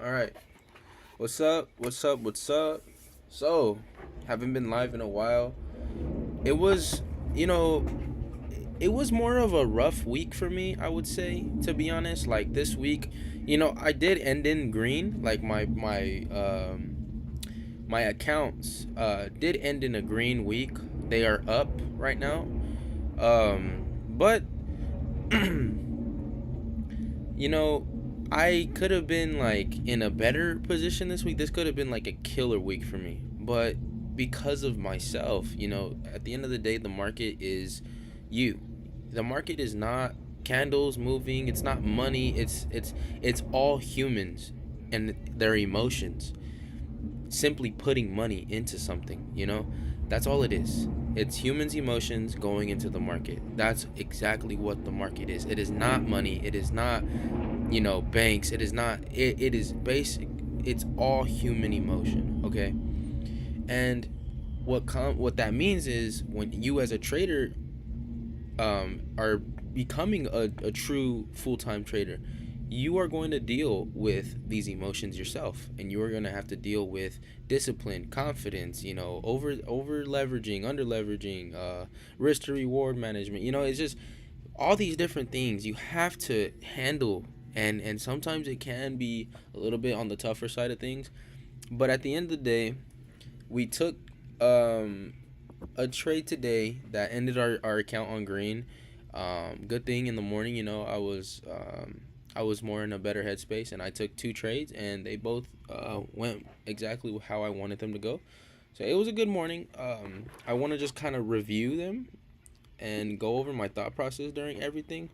All right. What's up? What's up? What's up? So, haven't been live in a while. It was, you know, it was more of a rough week for me, I would say, to be honest. Like this week, I did end in green. Like my accounts did end in a green week. They are up right now. But You know, I could have been like in a better position this week. This could have been like a killer week for me. But because of myself, at the end of the day, the market is you. The market is not candles moving, it's not money, it's all humans and their emotions simply putting money into something. That's all it is. It's humans' emotions going into the market. That's exactly what the market is. It is not money. It is not, banks. It is not. It is basic. It's all human emotion. Okay. And what that means is when you as a trader are becoming a true full-time trader, you are going to deal with these emotions yourself, and you are going to have to deal with discipline, confidence, over leveraging, under leveraging, risk to reward management. It's just all these different things you have to handle, and sometimes it can be a little bit on the tougher side of things. But at the end of the day, we took um a trade today that ended our account on green. Good thing in the morning, I was more in a better headspace, and I took two trades, and they both went exactly how I wanted them to go. So it was a good morning. I want to just kind of review them and go over my thought process during everything.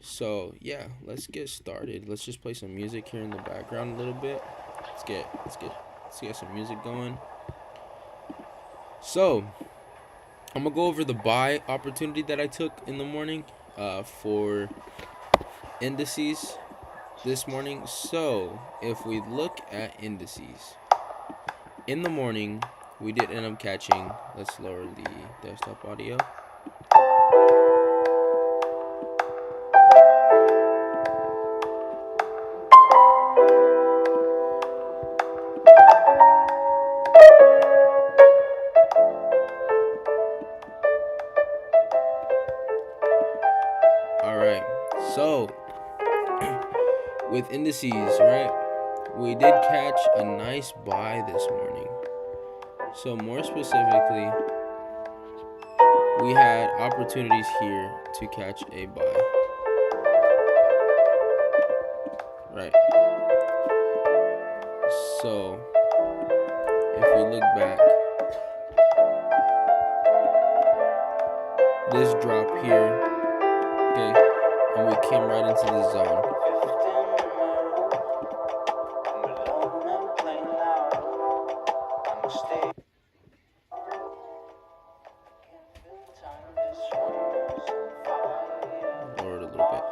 So yeah, let's get started. Let's just play some music here in the background a little bit. Let's get some music going. So I'm gonna go over the buy opportunity that I took in the morning for indices this morning. So if we look at indices in the morning, we did end up catching. Let's lower the desktop audio. All right. So with indices, right, we did catch a nice buy this morning. So more specifically, we had opportunities here to catch a buy. Right. So if we look back, this drop here, okay, and we came right into the zone. Lower it a little bit.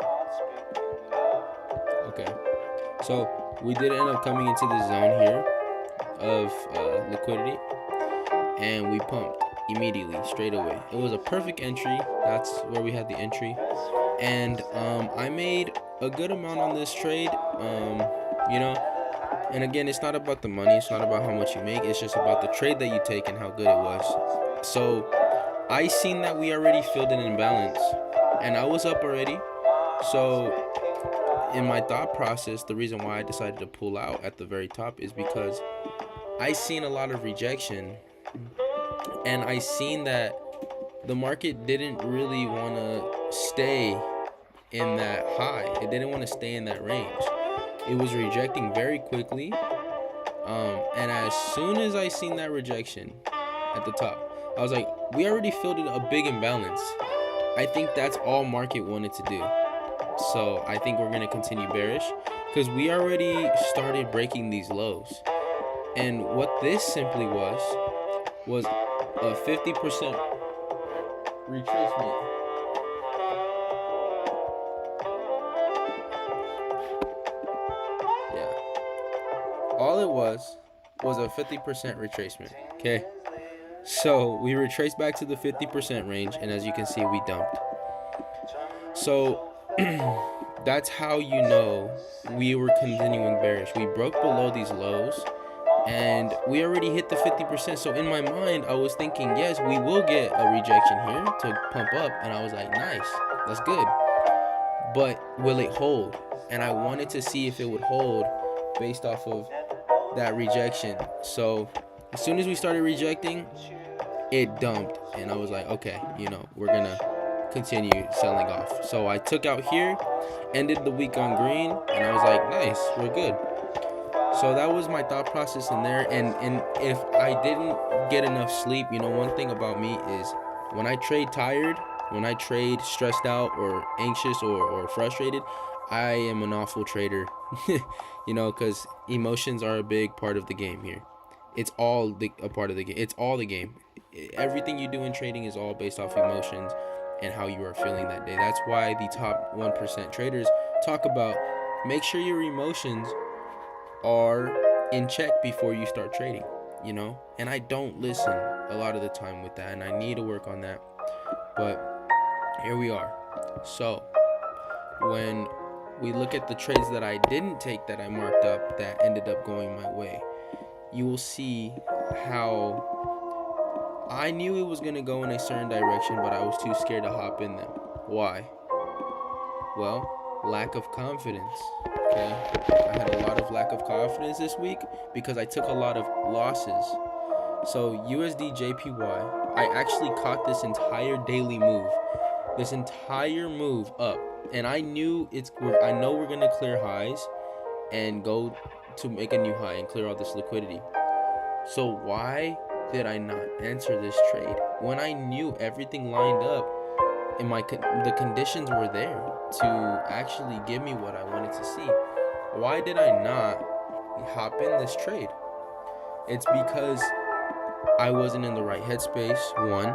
Okay. So we did end up coming into the zone here of liquidity, and we pumped immediately, straight away. It was a perfect entry. That's where we had the entry, and I made a good amount on this trade. You know, and again, it's not about the money. It's not about how much you make. It's just about the trade that you take and how good it was. So I seen that we already filled an imbalance, and I was up already. So in my thought process, the reason why I decided to pull out at the very top is because I seen a lot of rejection, and I seen that the market didn't really want to stay in that high. It didn't want to stay in that range. It was rejecting very quickly. And as soon as I seen that rejection at the top, I was like, we already filled in a big imbalance. I think that's all market wanted to do. So I think we're going to continue bearish because we already started breaking these lows. And what this simply was a 50% retracement. Yeah. All it was a 50% retracement. Okay. So we retraced back to the 50% range, and as you can see, we dumped. So That's how you know we were continuing bearish. We broke below these lows and we already hit the 50%. So in my mind, I was thinking, yes, we will get a rejection here to pump up. And I was like, nice, that's good. But will it hold? And I wanted to see if it would hold based off of that rejection. So as soon as we started rejecting, it dumped. And I was like, okay, we're going to continue selling off. So I took out here, ended the week on green, and I was like, nice, we're good. So that was my thought process in there. And if I didn't get enough sleep, one thing about me is when I trade tired, when I trade stressed out or anxious or frustrated, I am an awful trader. Because emotions are a big part of the game here. It's all a part of the game. It's all the game. Everything you do in trading is all based off emotions and how you are feeling that day. That's why the top 1% traders talk about make sure your emotions are in check before you start trading, and I don't listen a lot of the time with that, and I need to work on that. But here we are. So when we look at the trades that I didn't take, that I marked up, that ended up going my way, you will see how I knew it was going to go in a certain direction, but I was too scared to hop in them. Why? Well, lack of confidence. Okay, I had a lot of lack of confidence this week because I took a lot of losses. So USD JPY, I actually caught this entire daily move, up, and I know we're gonna clear highs and go to make a new high and clear all this liquidity. So why did I not enter this trade when I knew everything lined up and the conditions were there to actually give me what I wanted to see? Why did I not hop in this trade? It's because I wasn't in the right headspace. One,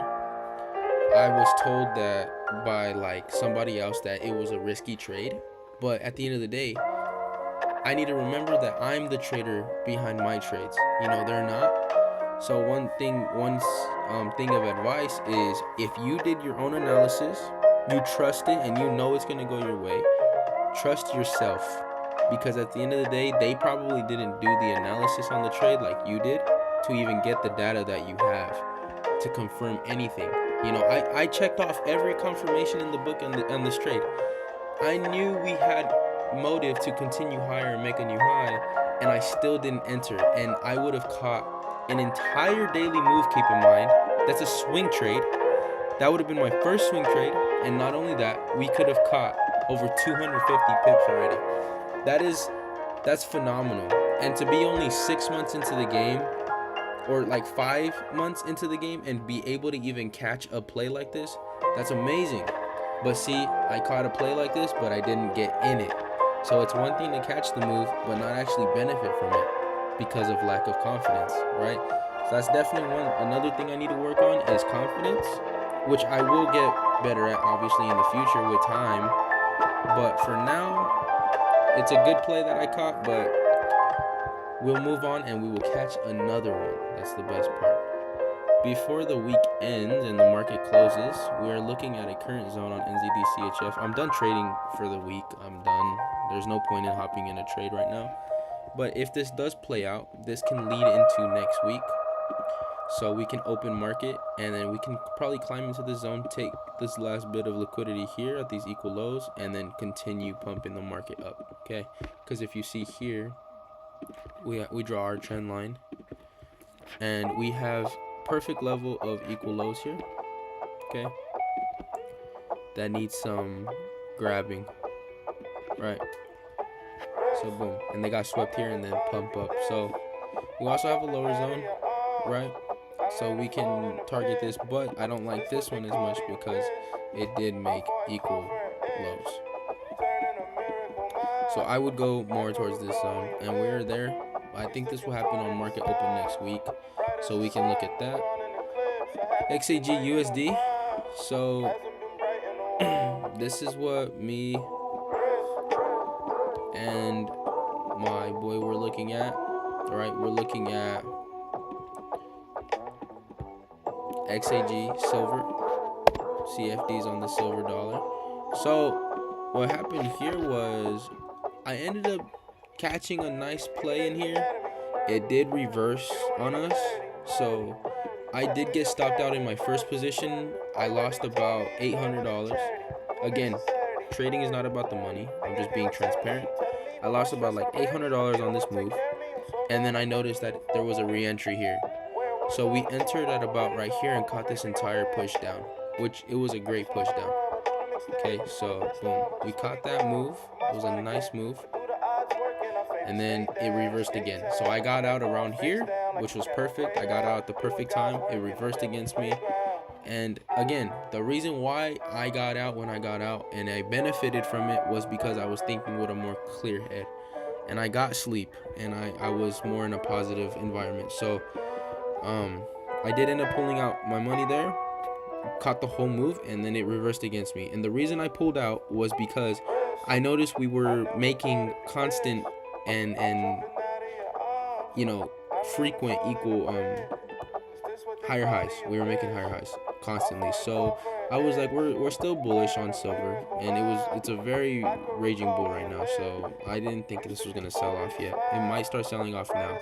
I was told that by somebody else that it was a risky trade, but at the end of the day, I need to remember that I'm the trader behind my trades. They're not. So one thing of advice is, if you did your own analysis, you trust it, and it's going to go your way, trust yourself. Because at the end of the day, they probably didn't do the analysis on the trade like you did to even get the data that you have to confirm anything. I checked off every confirmation in the book on this trade. I knew we had motive to continue higher and make a new high, and I still didn't enter. And I would have caught an entire daily move, keep in mind. That's a swing trade. That would have been my first swing trade. And not only that, we could have caught over 250 pips already. That's phenomenal. And to be only 6 months into the game, or 5 months into the game, and be able to even catch a play like this, that's amazing. But see, I caught a play like this, but I didn't get in it. So it's one thing to catch the move, but not actually benefit from it because of lack of confidence, right? So that's definitely another thing I need to work on is confidence, which I will get better at, obviously, in the future with time. But for now, it's a good play that I caught, but we'll move on and we will catch another one. That's the best part. Before the week ends and the market closes, we are looking at a current zone on NZD CHF. I'm done trading for the week. I'm done. There's no point in hopping in a trade right now. But if this does play out, this can lead into next week. So we can open market, and then we can probably climb into the zone, take this last bit of liquidity here at these equal lows, and then continue pumping the market up, okay? Because if you see here, we draw our trend line, and we have perfect level of equal lows here, okay? That needs some grabbing, right? So boom, and they got swept here and then pump up. So we also have a lower zone, right? So we can target this, but I don't like this one as much because it did make equal lows. So I would go more towards this zone, and we're there. I think this will happen on market open next week, so we can look at that. XAG USD. So this is what me and my boy were looking at. All right, we're looking at XAG silver, CFDs on the silver dollar. So what happened here was I ended up catching a nice play in here. It did reverse on us, so I did get stopped out in my first position. I lost about $800. Again, trading is not about the money. I'm just being transparent. I lost about like $800 on this move, and then I noticed that there was a re-entry here. So we entered at about right here and caught this entire push down, which it was a great push down. Okay, so boom, we caught that move. It was a nice move, and then it reversed again. So I got out around here, which was perfect. I got out at the perfect time. It reversed against me. And again, the reason why I got out when I got out and I benefited from it was because I was thinking with a more clear head. And I got sleep, and I was more in a positive environment. So I did end up pulling out my money there, caught the whole move, and then it reversed against me. And the reason I pulled out was because I noticed we were making constant and you know frequent equal higher highs. We were making higher highs constantly. So I was like, we're still bullish on silver, and it's a very raging bull right now. So I didn't think this was gonna sell off yet. It might start selling off now.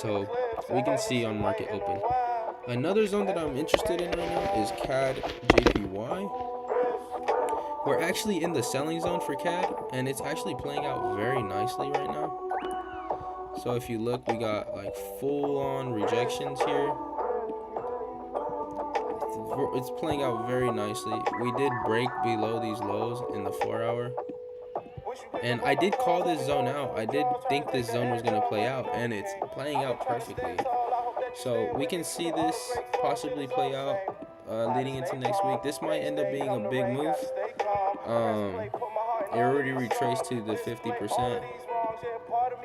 So we can see on market open. Another zone that I'm interested in right now is CAD JPY. We're actually in the selling zone for CAD, and it's actually playing out very nicely right now. So if you look, we got like full on rejections here. It's playing out very nicely. We did break below these lows in the 4-hour. And I did call this zone out. I did think this zone was going to play out, and it's playing out perfectly. So we can see this possibly play out leading into next week. This might end up being a big move. It already retraced to the 50%.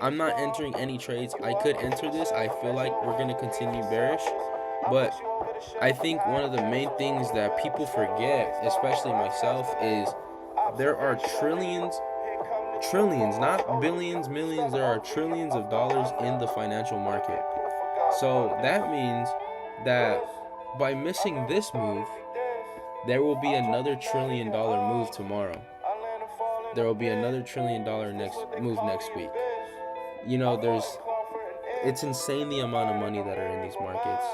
I'm not entering any trades. I could enter this. I feel like we're going to continue bearish. But I think one of the main things that people forget, especially myself, is there are trillions, not billions, millions, there are trillions of dollars in the financial market. So that means that by missing this move, there will be another $1 trillion move tomorrow. There will be another $1 trillion move next week. You know, it's insane the amount of money that are in these markets,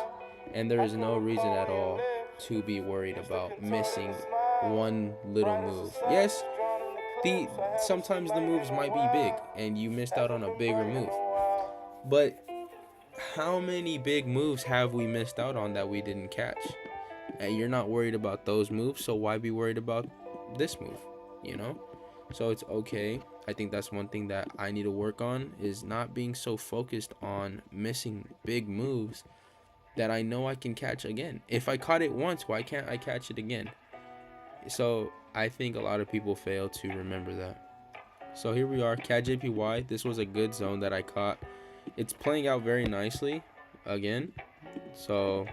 and there is no reason at all to be worried about missing one little move. Yes, sometimes the moves might be big and you missed out on a bigger move, but how many big moves have we missed out on that we didn't catch? And you're not worried about those moves, so why be worried about this move? You know, so it's okay. I think that's one thing that I need to work on, is not being so focused on missing big moves that I know I can catch again. If I caught it once, why can't I catch it again? So I think a lot of people fail to remember that. So here we are, CAD JPY. This was a good zone that I caught. It's playing out very nicely again. So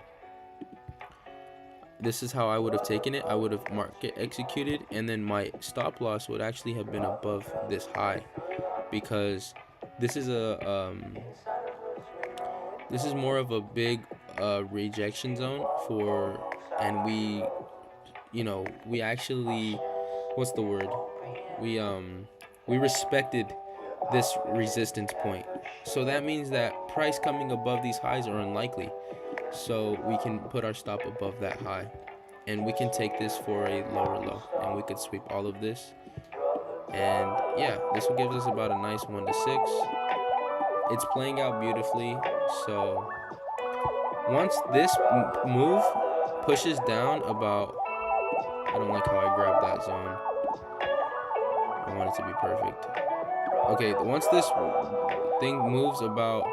this is how I would have taken it. I would have market executed, and then my stop loss would actually have been above this high, because this is this is more of a big rejection zone and we actually, what's the word? We respected this resistance point. So that means that price coming above these highs are unlikely. So we can put our stop above that high, and we can take this for a lower low, and we could sweep all of this. And yeah, this will give us about a nice 1 to 6. It's playing out beautifully. So once this move pushes down about, I don't like how I grabbed that zone. I want it to be perfect. Okay, once this thing moves about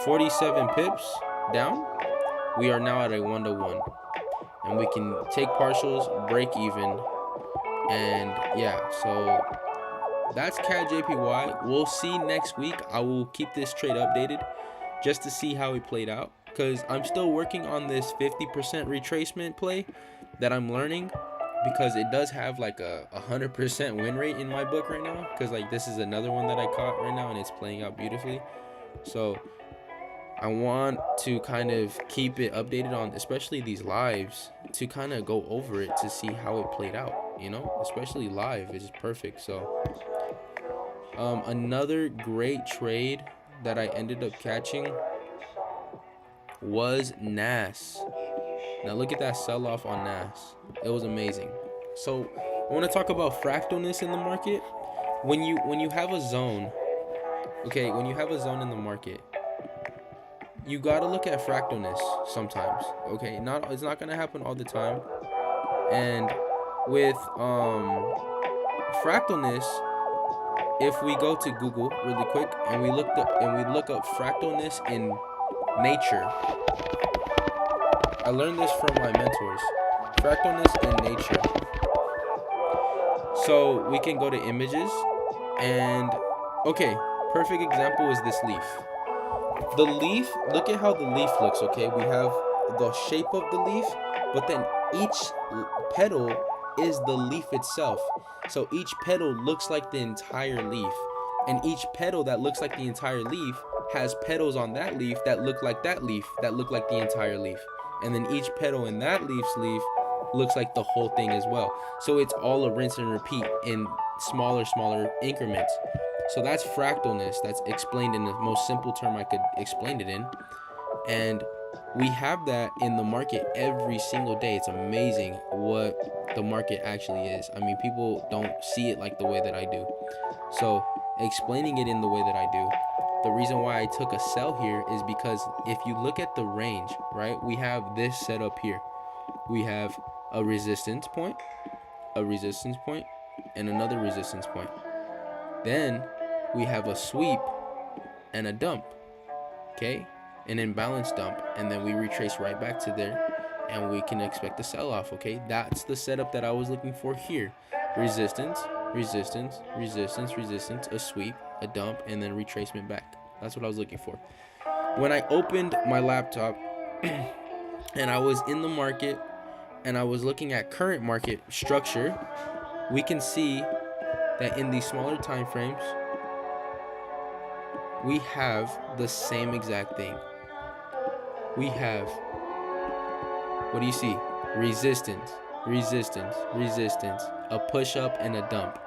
47 pips down, we are now at a 1 to 1, and we can take partials, break even, and yeah, so that's CAD JPY. We'll see next week. I will keep this trade updated just to see how it played out, because I'm still working on this 50% retracement play that I'm learning, because it does have like a 100% win rate in my book right now, because like this is another one that I caught right now and it's playing out beautifully. So I want to kind of keep it updated on especially these lives, to kind of go over it to see how it played out. you know, especially live. It's just perfect. So another great trade that I ended up catching was NAS. Now look at that sell off on NAS. It was amazing. So I want to talk about fractalness in the market. When you have a zone, okay, when you have a zone in the market, you gotta look at fractalness sometimes. Okay, it's not gonna happen all the time. And with fractalness, if we go to Google really quick and we look up fractalness in nature, I learned this from my mentors. Fractalness in nature. So we can go to images and okay, perfect example is this leaf. The leaf, look at how the leaf looks, okay? We have the shape of the leaf, but then each petal is the leaf itself. So each petal looks like the entire leaf. And each petal that looks like the entire leaf has petals on that leaf that look like that leaf, that look like the entire leaf. And then each petal in that leaf's leaf looks like the whole thing as well. So it's all a rinse and repeat in smaller increments. So that's fractalness. That's explained in the most simple term I could explain it in. And we have that in the market every single day. It's amazing what the market actually is. I mean, people don't see it like the way that I do. So explaining it in the way that I do, the reason why I took a sell here is because if you look at the range, right, we have this set up here. We have a resistance point, and another resistance point. Then we have a sweep and a dump, okay? An imbalanced dump, and then we retrace right back to there, and we can expect a sell-off, okay? That's the setup that I was looking for here. Resistance, resistance, resistance, resistance, a sweep, a dump, and then retracement back. That's what I was looking for. When I opened my laptop and I was in the market and I was looking at current market structure, we can see that in these smaller time frames, we have the same exact thing. We have, what do you see? Resistance, resistance, resistance, a push up and a dump,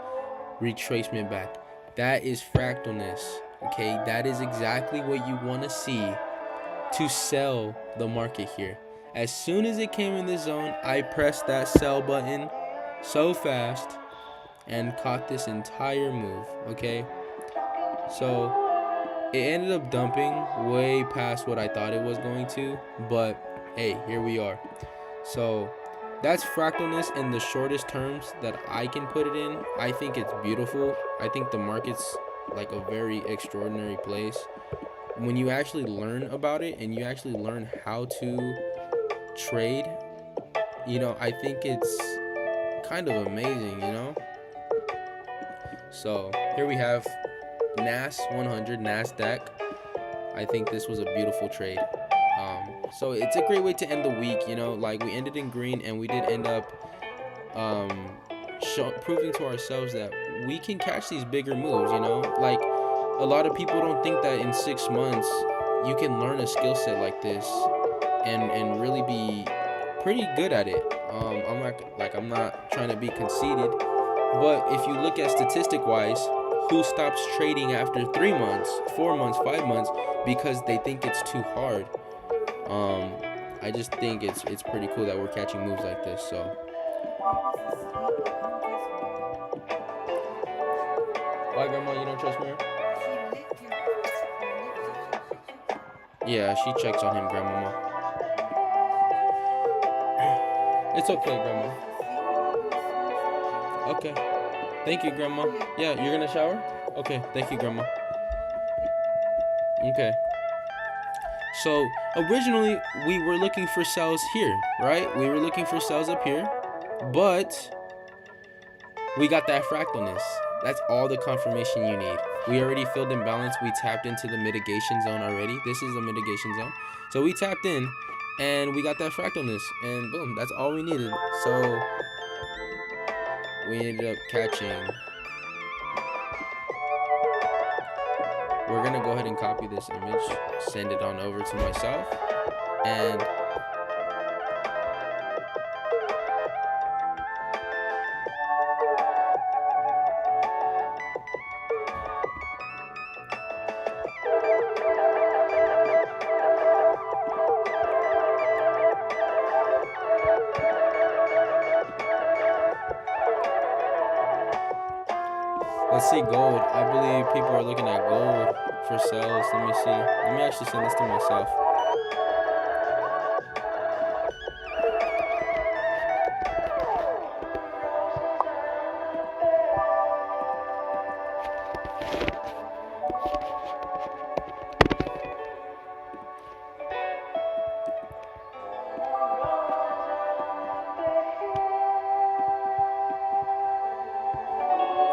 retracement back. That is fractalness, okay? That is exactly what you want to see to sell the market here. As soon as it came in this zone, I pressed that sell button so fast and caught this entire move, okay? So it ended up dumping way past what I thought it was going to, but hey, here we are. So that's fractalness in the shortest terms that I can put it in. I think it's beautiful. I think the market's like a very extraordinary place. When you actually learn about it and you actually learn how to trade, you know, I think it's kind of amazing, you know? So here we have NAS 100, NASDAQ. I think this was a beautiful trade. So it's a great way to end the week, you know, like we ended in green and we did end up proving to ourselves that we can catch these bigger moves, you know, like a lot of people don't think that in 6 months you can learn a skill set like this and really be pretty good at it. I'm not trying to be conceited, but if you look at statistic wise, who stops trading after 3 months, 4 months, 5 months because they think it's too hard? I just think it's pretty cool that we're catching moves like this. So why, grandma, you don't trust me? Yeah, she checks on him, grandmama. It's okay, grandma. Okay, thank you, grandma. Yeah, you're gonna shower? Okay, thank you, grandma. Okay. So originally we were looking for cells here, right? We were looking for cells up here, but we got that fractalness. That's all the confirmation you need. We already filled in balance. We tapped into the mitigation zone already. This is the mitigation zone. So we tapped in and we got that fractalness and boom, that's all we needed. So we ended up catching. We're gonna go ahead and copy this image, send it on over to myself, and see gold. I believe people are looking at gold for sales. Let me see. Let me actually send this to myself.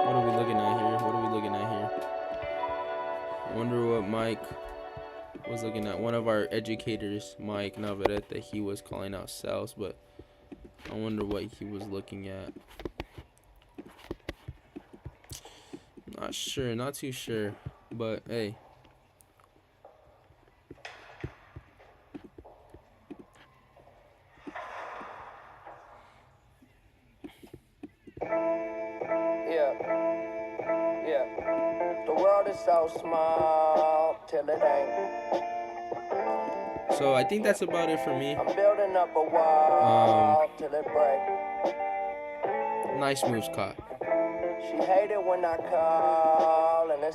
What are we looking at here? What are we looking at here? I wonder what Mike was looking at. One of our educators, Mike Navarrete, he was calling out sales, but I wonder what he was looking at. Not sure, not too sure, but hey. Yeah, yeah. The world is so small till it ain't. So I think that's about it for me. I'm building up a wall till it break. Nice moves caught. She hate it when I call and it's